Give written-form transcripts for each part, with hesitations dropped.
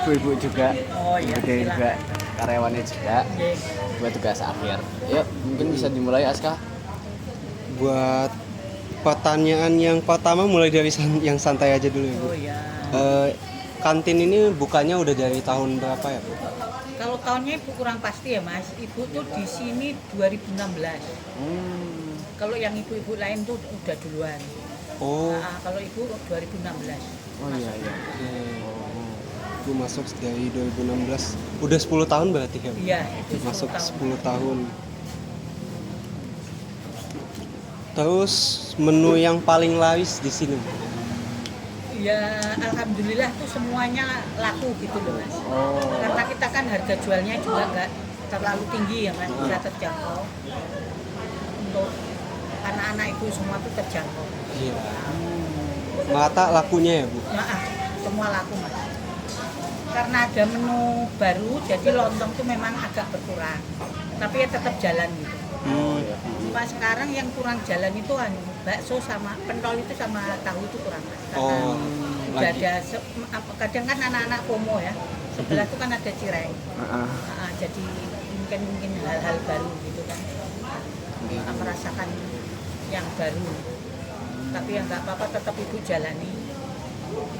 ibu-ibu juga. Oh iya, Ibu juga karyawannya juga. Buat tugas akhir. Yuk, mungkin bisa dimulai Aska. Buat pertanyaan yang pertama mulai dari yang santai aja dulu ya Bu. Oh iya. Kantin ini bukanya udah dari tahun berapa ya Bu? Kalau tahunnya Ibu kurang pasti ya Mas. Ibu tuh di sini 2016. Kalau yang ibu-ibu lain tuh udah duluan. Oh. Nah, kalau Ibu 2016. Oh iya iya. Ibu masuk dari 2016. Udah 10 tahun berarti ya Bu? Iya, itu 10 Masuk tahun. 10 tahun. Terus menu yang paling laris di sini Bu? Ya alhamdulillah tuh semuanya laku gitu loh Mas. Oh. Karena kita kan harga jualnya juga nggak terlalu tinggi ya Mas, bisa terjangkau. Untuk anak-anak itu semua tuh terjangkau. Iya. Merata lakunya ya Bu? Nah, semua laku Mas. Karena ada menu baru, jadi lontong tuh memang agak berkurang. Tapi ya tetap jalan gitu. Cuma sekarang yang kurang jalan itu bakso sama pentol itu sama tahu itu kurang Mas. Karena udah ada kadang kan anak-anak komo ya. Sebelah itu kan ada cireng. Jadi mungkin hal-hal baru gitu kan. Merasakan yang baru. Tapi ya nggak apa-apa, tetap ibu jalani.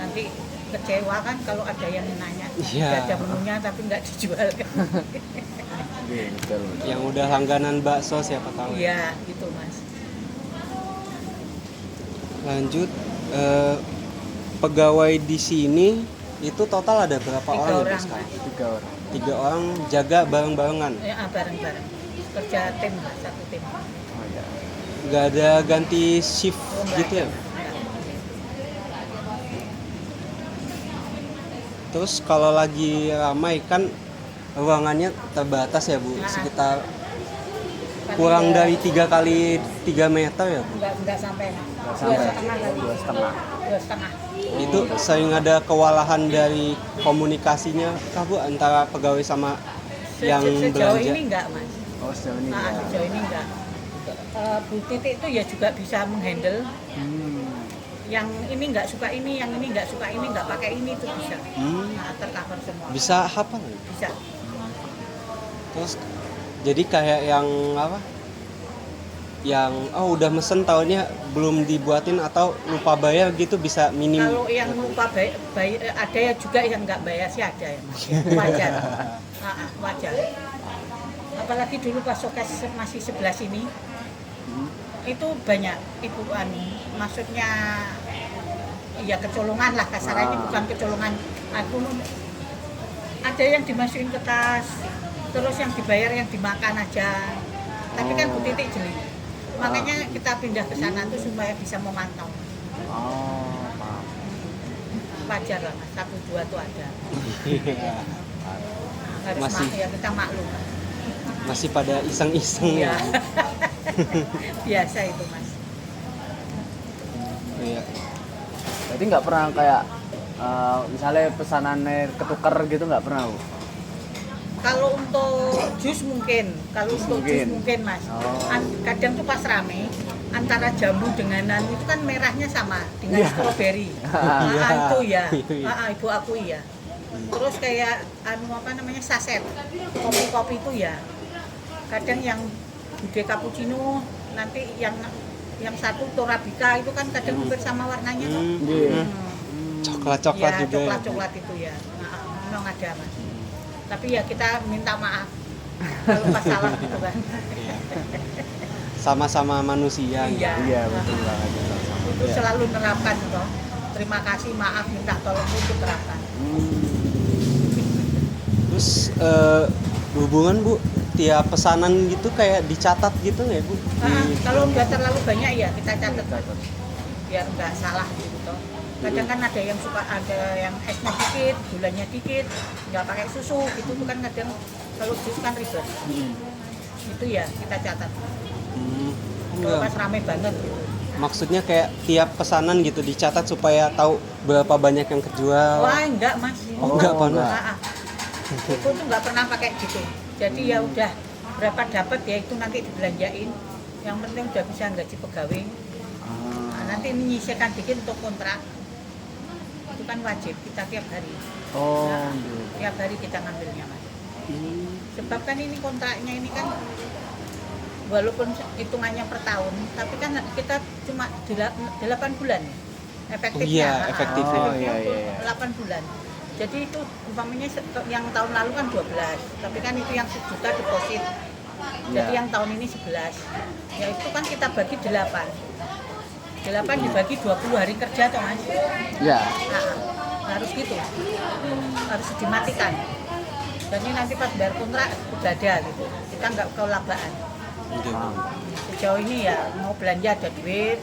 Nanti kecewa kan kalau ada yang nanya, ada menunya tapi nggak dijual kan. Betul. Yang udah langganan bakso siapa tahu. Iya, gitu Mas. Lanjut, pegawai di sini itu total ada berapa 3 orang ya, orang, Bu, sekarang? Mas. 3 orang. 3 orang jaga bareng-barengan. Ya, bareng-bareng. Kerja tim Mas, satu tim. Oh iya. Nggak ada ganti shift Nggak gitu ya? ada. Nggak. Terus kalau lagi ramai kan ruangannya terbatas ya Bu, sekitar kurang dari 3 kali 3 meter ya Bu. Enggak sampai. Sampai 2,5 kali. 2,5. 2,5. Itu sering ada kewalahan dari komunikasinya kah Bu antara pegawai sama yang Sejauh belanja? ini enggak Mas. Oh sejauh ini. Nah, Ya. sejauh ini enggak. Bu Titik itu ya juga bisa menghandle yang ini nggak suka ini, yang ini nggak suka ini, nggak pakai ini, itu bisa. Nah, tercover semua. Bisa hafal? Bisa. Terus jadi kayak yang apa? Yang udah mesen tahunnya belum dibuatin atau lupa bayar gitu bisa minim. Kalau yang lupa bayar, ada ya juga yang nggak bayar sih ada ya Mas. Wajar. Wajar. Apalagi dulu pas Sokes masih sebelah sini, itu banyak ibuan, maksudnya ya kecolongan lah kasarnya, bukan kecolongan. Aku ada yang dimasukin ke tas, terus yang dibayar yang dimakan aja. Tapi kan Bu Titik jeli. Makanya kita pindah ke sana tuh supaya bisa memantau. Oh, maaf. Wajar lah Mas, 1-2 tuh ada. Harus Masih. ya kita maklum. Masih pada iseng-iseng Iya. ya. Biasa itu Mas. Iya. Jadi nggak pernah kayak misalnya pesanannya ketuker gitu nggak pernah Bu? Kalau untuk jus mungkin, jus mungkin Mas. Kadang tuh pas rame antara jambu denganan itu kan merahnya sama dengan stroberi. Itu ya. Ibu aku iya. Terus kayak saset kopi-kopi itu ya. Kadang yang bude cappuccino, nanti yang satu Torabika itu kan kadang hampir sama warnanya tuh. Coklat-coklat Ya, juga. coklat-coklat itu ya. Memang ada Mas. Tapi ya kita minta maaf kalau pas salah gitu kan. Sama-sama manusia. Iya betul banget. Itu selalu nerapkan toh. Terima kasih, maaf, minta tolong itu terapkan. Terus hubungan Bu, tiap pesanan gitu kayak dicatat gitu nggak Bu? Kalau nggak terlalu banyak ya kita catat biar nggak salah gitu toh. Kadang kan ada yang suka, ada yang esnya dikit, gulanya dikit, nggak pakai susu gitu tuh kan kadang kalau jus kan ribet. Itu ya kita catat. Kalau pas rame banget gitu. Maksudnya kayak tiap pesanan gitu dicatat supaya tahu berapa banyak yang kejual. Wah enggak Mas. Enggak pernah. Itu tuh nggak pernah pakai gitu. Jadi ya udah berapa dapat ya itu nanti dibelanjain. Yang penting udah bisa gaji pegawai. Nah, nanti menyisihkan dikit untuk kontrak. Itu kan wajib kita tiap hari. Oh, tiap hari kita ngambilnya mas. Sebab kan ini kontraknya ini kan walaupun hitungannya per tahun, tapi kan kita cuma 8 bulan ya efektifnya. Oh iya, efektifnya. Oh, iya, iya. 8 bulan. Jadi itu umpamanya yang tahun lalu kan 12, tapi kan itu yang 1 juta deposit. Jadi Iya. yang tahun ini 11. Ya itu kan kita bagi 8. 8 dibagi 20 hari kerja toh mas. Ya. Nah, harus gitu. Harus dimatikan. Jadi nanti pas bayar kontrak udah ada gitu. Kita nggak kelabaan. Oke. Sejauh ini ya mau belanja ada duit.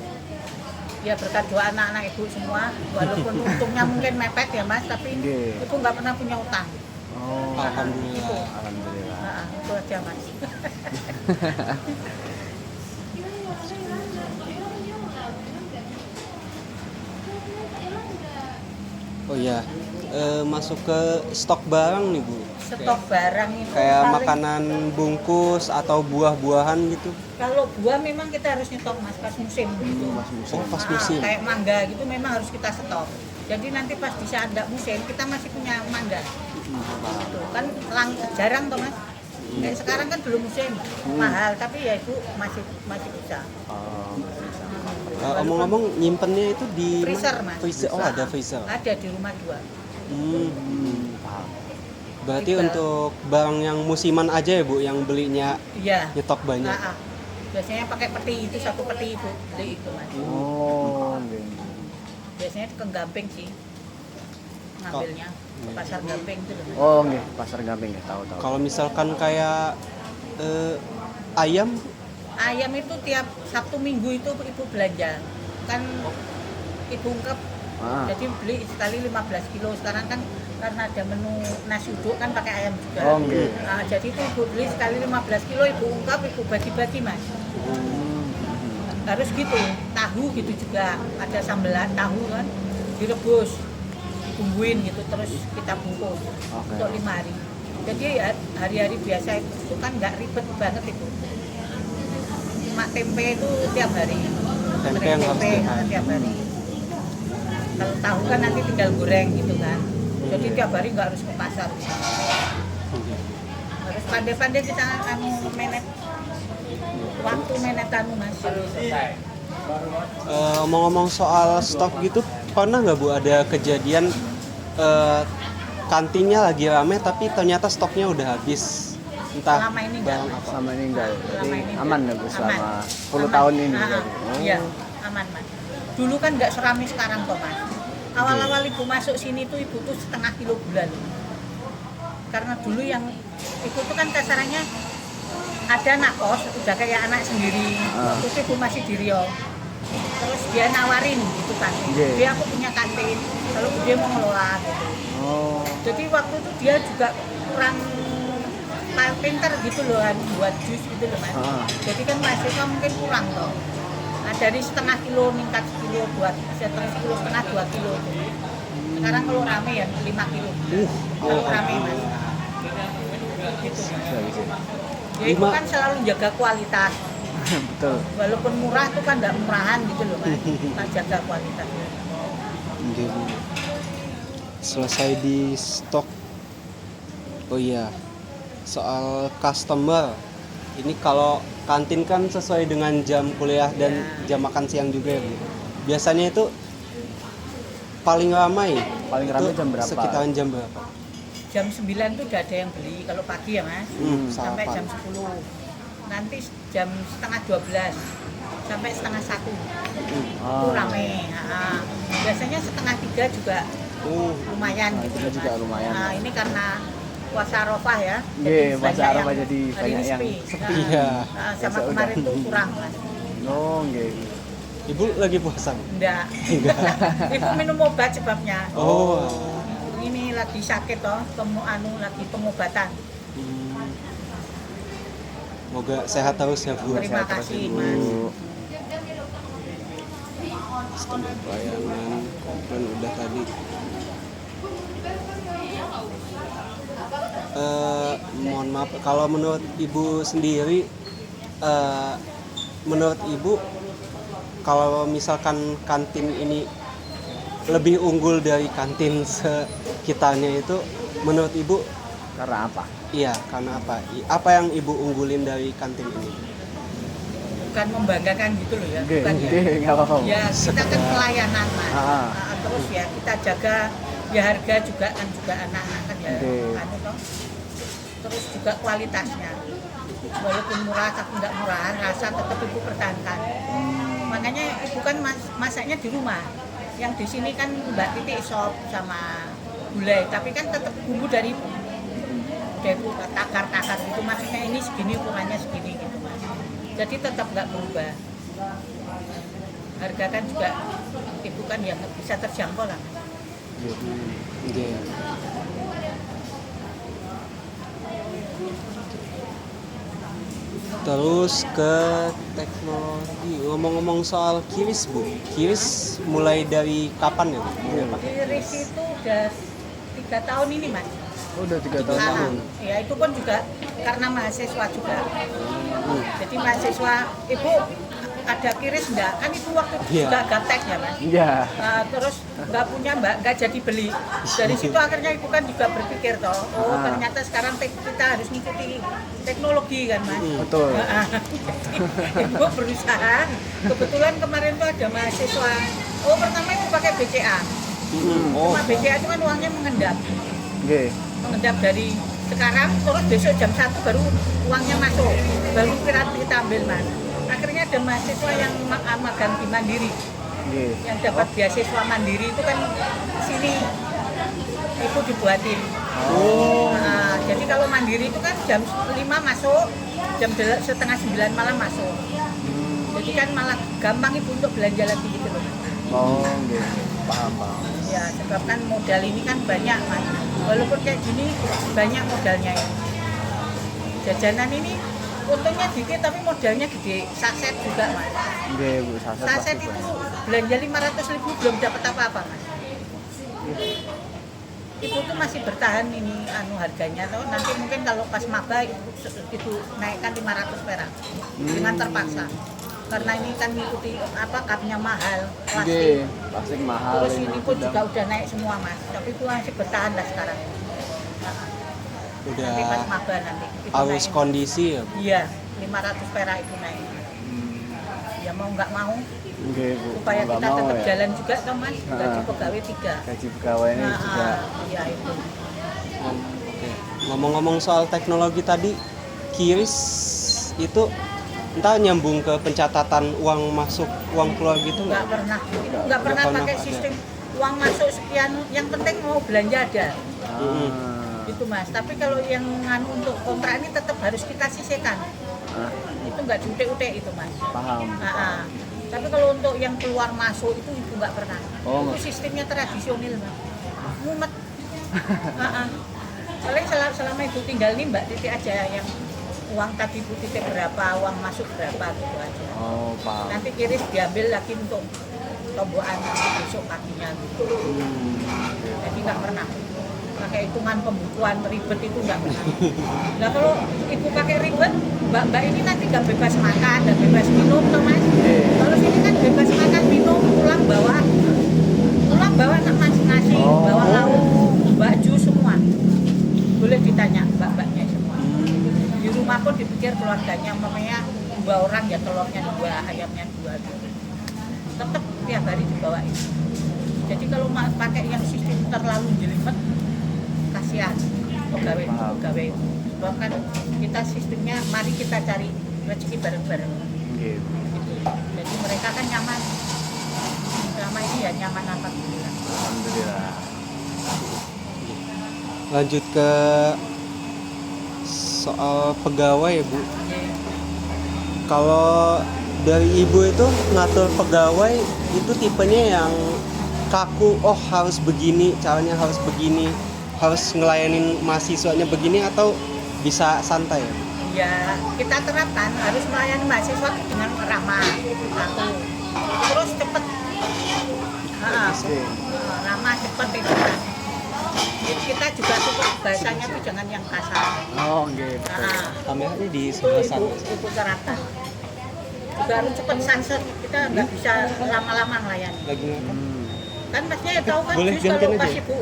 Ya berkat doa anak-anak ibu semua. Walaupun untungnya mungkin mepet ya mas, tapi Oke. ibu nggak pernah punya utang. Oh, Alhamdulillah. alhamdulillah. Nah, itu aja mas. Oh iya, masuk ke stok barang nih Bu. Stok barang itu Kayak paling- makanan bungkus atau buah-buahan gitu. Kalau buah memang kita harus nyetok mas pas musim gitu. Mas musim. Oh, pas Ah, musim. kayak mangga gitu memang harus kita stok. Jadi nanti pas di saat nggak musim kita masih punya mangga. Gitu. Kan jarang toh mas. Kayak sekarang kan belum musim, mahal tapi ya itu masih bisa. Oh, Omong-omong nyimpennya itu di mana? Freezer mas. Freezer. Oh, ada freezer. Ada di rumah 2. paham. Berarti Tiga. untuk barang yang musiman aja ya Bu yang belinya Iya. nyetok banyak. Biasanya pakai peti itu 1 peti itu beli itu mas. Oh, oke. Biasanya ke Gamping sih ngambilnya ke pasar Gamping itu loh. Mas. Oh, oke. Pasar Gamping ya, tahu. Kalau misalkan kayak ayam, Ayam itu tiap Sabtu Minggu itu ibu belanja kan ibu ungkep. Ah. Jadi beli sekali 15 kilo. Sekarang kan karena ada menu nasi uduk kan pakai ayam juga. Oh, oke. Nah, jadi itu ibu beli sekali 15 kilo, ibu ungkap, ibu bagi-bagi mas. Harus gitu. Tahu gitu juga. Ada sambelan tahu kan, direbus, bumbuin gitu, terus kita bungkus untuk 5 hari. Jadi ya, hari-hari biasa itu kan nggak ribet banget itu. Cuma tempe itu tiap hari. Tempe yang harus tiap hari. tiap hari. Kalau tahu kan nanti tinggal goreng gitu kan. Jadi tiap hari nggak harus ke pasar. Harus pandai-pandai kita manage waktu manage mas. ngomong-ngomong soal stok gitu, pernah nggak Bu ada kejadian kantinnya lagi rame tapi ternyata stoknya udah habis? Entah Selama ini nggak, barang Mas. apa. Selama ini enggak ya? Jadi Selama ini aman ya enggak. Bu selama Aman. 10 Aman. tahun ini. Ah, berarti? Oh. Iya, aman mas. Dulu kan nggak seramai sekarang kok mas. Awal-awal ibu masuk sini tuh ibu tuh setengah kilo bulan. Karena dulu yang ibu tuh kan kasarannya ada anak kos, udah kayak anak sendiri. Waktu itu ibu masih di Riau. Terus dia nawarin gitu kan. Iya. Dia aku punya kantin, kalau dia mau ngelola gitu. Oh. Jadi waktu itu dia juga kurang pinter gitu loh kan, buat jus gitu loh mas. Jadi kan mahasiswa mungkin kurang toh. Nah dari setengah kilo meningkat sekilo buat setengah kilo setengah 2 kilo. Sekarang kalau rame ya 5 kilo. Kalau rame mas. Gitu. Bisa. Ya itu kan selalu jaga kualitas. Betul. Walaupun murah tuh kan nggak murahan gitu loh mas. Kita jaga kualitas. Oke, Bu. Selesai di stok. Oh iya, soal customer. Ini kalau kantin kan sesuai dengan jam kuliah dan jam makan siang juga ya Bu. Biasanya itu paling ramai. Paling itu ramai jam berapa? Sekitaran jam berapa? Jam 9 tuh udah ada yang beli kalau pagi ya mas. Sampai sarapan. jam 10. Nanti jam setengah 12 sampai setengah 1 itu rame. Nah, biasanya setengah 3 juga lumayan Nah, gitu itu loh, juga Mas. lumayan. Nah ini karena puasa Arafah ya. Iya, puasa banyak Arafah yang jadi hari banyak ini yang sepi. sepi. Iya. Nah, sama Biasa kemarin udah. tuh kurang mas. Oh, oke. Ibu lagi puasa? Enggak. Ibu minum obat sebabnya. Oh. Ini lagi sakit toh, lagi pengobatan. Semoga sehat terus ya Bu. Terima kasih mas. Setengah bayangan komplain udah tadi. Mohon maaf kalau menurut Ibu sendiri, menurut Ibu kalau misalkan kantin ini lebih unggul dari kantin sekitarnya itu Menurut Ibu, Karena apa? iya, karena apa? Apa yang Ibu unggulin dari kantin ini? Bukan membanggakan gitu loh ya, Oke, bukan ya. oke, nggak apa-apa. Ya kita kan pelayanan mas. Ah. Terus ya kita jaga ya harga juga kan juga anak-anak kan ya. Oke. Anu toh. Terus juga kualitasnya. Walaupun murah tapi nggak murah, rasa tetap ibu pertahankan. Makanya ibu kan masaknya di rumah. Yang di sini kan Mbak Titi sop sama gulai, tapi kan tetap bumbu dari ibu. Udah ibu takar-takar gitu, maksudnya ini segini ukurannya segini gitu mas. Jadi tetap nggak berubah. Harga kan juga ibu kan yang bisa terjangkau lah. Iya. Terus ke teknologi. Ngomong-ngomong soal kiris, Bu. Kiris mulai dari kapan ya, Bu? Iris itu udah 3 tahun ini mas. Udah 3 tahun Ah, lalu. ya itu pun juga karena mahasiswa juga. Jadi mahasiswa ibu ada kiris enggak? Kan itu waktu Iya. juga gaptek ya mas. Iya. Terus nggak punya mbak, nggak jadi beli. Dari situ akhirnya ibu kan juga berpikir toh, oh ternyata sekarang kita harus mengikuti teknologi kan mas. Betul. Ibu berusaha. Kebetulan kemarin tuh ada mahasiswa. Oh pertama ibu pakai BCA. Oh, Cuma BCA itu kan uangnya mengendap. Oke. Mengendap dari sekarang terus besok jam 1 baru uangnya masuk. Baru kita ambil mas. Akhirnya ada mahasiswa yang magang di Mandiri. Oke. Yang dapat beasiswa mandiri itu kan sini itu dibuatin. Nah, jadi kalau mandiri itu kan jam 5 masuk, jam setengah 9 malam masuk. Jadi kan malah gampang ibu untuk belanja lagi gitu loh. Oh, oke. Paham. Ya sebab kan modal ini kan banyak mas. Walaupun kayak gini banyak modalnya ya. Jajanan ini untungnya dikit tapi modalnya gede. Saset juga mas. Oke, Bu, saset Saset pasti itu banyak. belanja 500.000 belum dapat apa-apa mas. Ibu tuh masih bertahan ini harganya tuh nanti mungkin kalau pas maba itu naikkan 500 perak dengan terpaksa karena ini kan ngikuti kapnya mahal Oke, plastik. plastik mahal. Terus ini pun Sedang. juga udah naik semua mas, tapi itu masih bertahan lah sekarang. udah Nanti pas maba nanti itu arus naik. kondisi ya, Bu? Iya, 500 perak itu naik. Ya mau nggak mau Oke, Bu. supaya Nggak kita mau tetap ya? jalan juga toh mas, gaji Ah. pegawai 3. Gaji pegawainya juga. Iya itu. Oke. Ngomong-ngomong soal teknologi tadi, kiris itu entah nyambung ke pencatatan uang masuk, uang keluar gitu Nggak nggak? pernah, ibu nggak pernah pernah pakai ada. sistem uang masuk sekian, yang penting mau belanja ada Ah. gitu mas. Tapi kalau yang untuk kontrak ini tetap harus kita sisihkan, Ah, itu nggak diutek-utek itu mas. paham. Tapi kalau untuk yang keluar masuk itu ibu nggak pernah. Oh, Itu nggak. sistemnya tradisional mas, mumet. Paling selama ibu tinggal nih Mbak Titi aja yang uang tadi ibu titip berapa, uang masuk berapa gitu aja. Oh, paham. Nanti kiris diambil lagi untuk tombokan nanti besok paginya gitu. Jadi nggak pernah pakai hitungan pembukuan ribet itu nggak pernah. Nah kalau ibu pakai ribet, mbak ini nanti nggak bebas makan dan bebas minum toh mas. Kalau sini kan bebas makan minum, pulang bawa nasi, bawa lauk, baju semua. Boleh ditanya mbak-mbaknya semua. Di rumah pun dipikir keluarganya mamanya 2 orang ya telurnya 2, ayamnya 2 gitu. Tetap tiap hari dibawain. Jadi kalau pakai yang sistem terlalu jelimet, kasihan pegawai. Sebab kan kita sistemnya mari kita cari rezeki bareng-bareng. Oke. Gitu. Jadi mereka kan nyaman. Selama ini ya nyaman alhamdulillah. Alhamdulillah. Lanjut ke soal pegawai ya, Bu. Kalau dari Ibu itu ngatur pegawai itu tipenya yang kaku, oh harus begini, caranya harus begini, harus ngelayanin mahasiswanya begini, atau bisa santai ya? Ya kita terapkan harus melayani mahasiswa dengan ramah, aku terus cepet. Oke. Ramah cepet itu kan. Jadi kita juga cukup bahasanya tuh jangan yang kasar. Oh, oke. Kameranya di Itu sebelah sana. ibu terapkan. Juga harus cepet sunset, kita nggak bisa lama-lama melayani. Lagi ngapa? Kan masnya ya tahu kan Boleh jus kalau gantian pas aja? ibu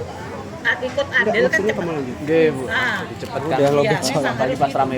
ikut Enggak, andil kan maksudnya cepet. kamu lanjut. Nggih, Bu. Ah. Jadi cepet Oh, kan. udah lobby Iya, cepet. apalagi pas rame